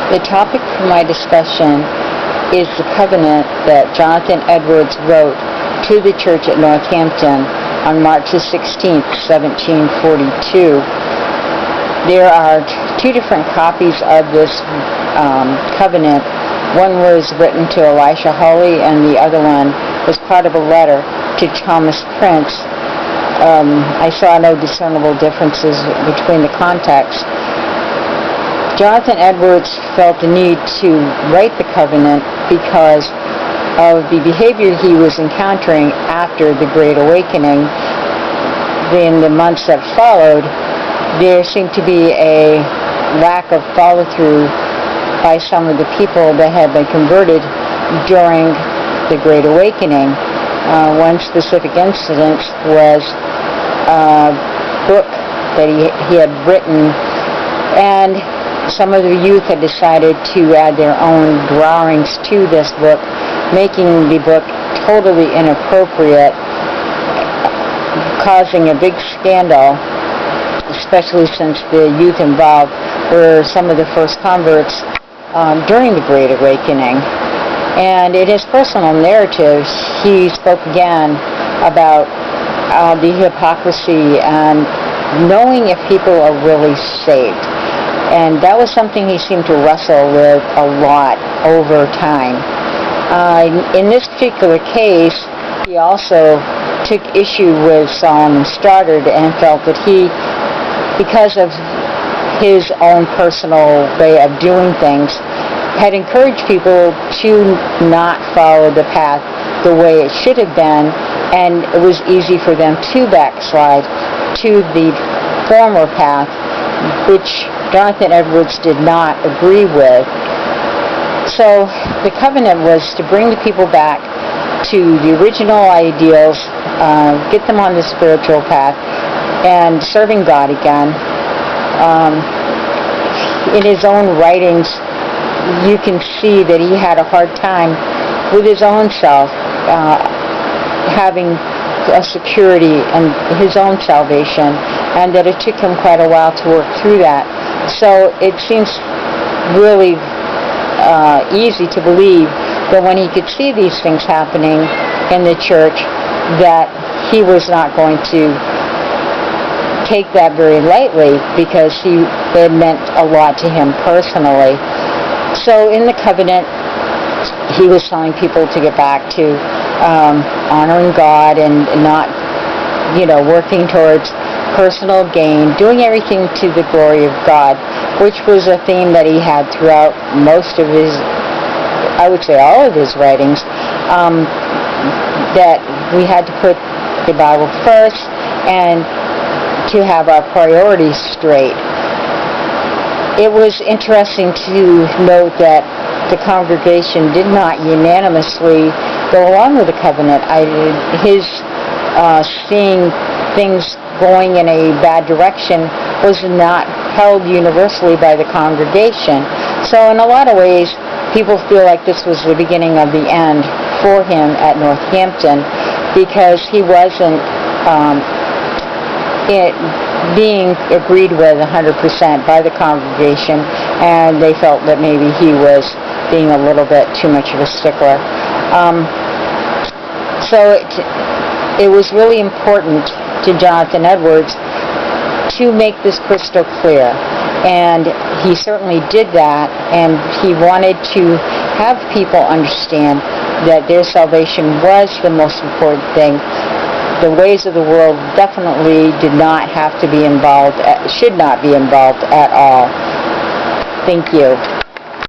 The topic for my discussion is the covenant that Jonathan Edwards wrote to the church at Northampton on March the 16th, 1742. There are two different copies of this covenant. One was written to Elisha Hawley, and the other one was part of a letter to Thomas Prince. I saw no discernible differences between the context. Jonathan Edwards felt the need to write the covenant because of the behavior he was encountering after the Great Awakening. In the months that followed, there seemed to be a lack of follow-through by some of the people that had been converted during the Great Awakening. One specific incident was a book that he had written, and some of the youth had decided to add their own drawings to this book, making the book totally inappropriate, causing a big scandal, especially since the youth involved were some of the first converts during the Great Awakening. And in his personal narrative, he spoke again about the hypocrisy and knowing if people are really saved. And that was something he seemed to wrestle with a lot over time. In this particular case, he also took issue with Solomon Stoddard and felt that he, because of his own personal way of doing things, had encouraged people to not follow the path the way it should have been, and it was easy for them to backslide to the former path, which Jonathan Edwards did not agree with. So the covenant was to bring the people back to the original ideals, get them on the spiritual path, and serving God again. In his own writings, you can see that he had a hard time with his own self, having a security in his own salvation, and that it took him quite a while to work through that. So it seems really easy to believe that when he could see these things happening in the church, that he was not going to take that very lightly, because it meant a lot to him personally. So in the covenant, he was telling people to get back to honoring God and not, working towards personal gain, doing everything to the glory of God, which was a theme that he had throughout most of his, I would say all of his writings, that we had to put the Bible first and to have our priorities straight. It was interesting to note that the congregation did not unanimously go along with the covenant. His seeing things going in a bad direction was not held universally by the congregation. So in a lot of ways, people feel like this was the beginning of the end for him at Northampton, because he wasn't being agreed with 100% by the congregation, and they felt that maybe he was being a little bit too much of a stickler. So it was really important to Jonathan Edwards to make this crystal clear, and he certainly did that, and he wanted to have people understand that their salvation was the most important thing. The ways of the world definitely did not have to be involved, should not be involved at all. Thank you.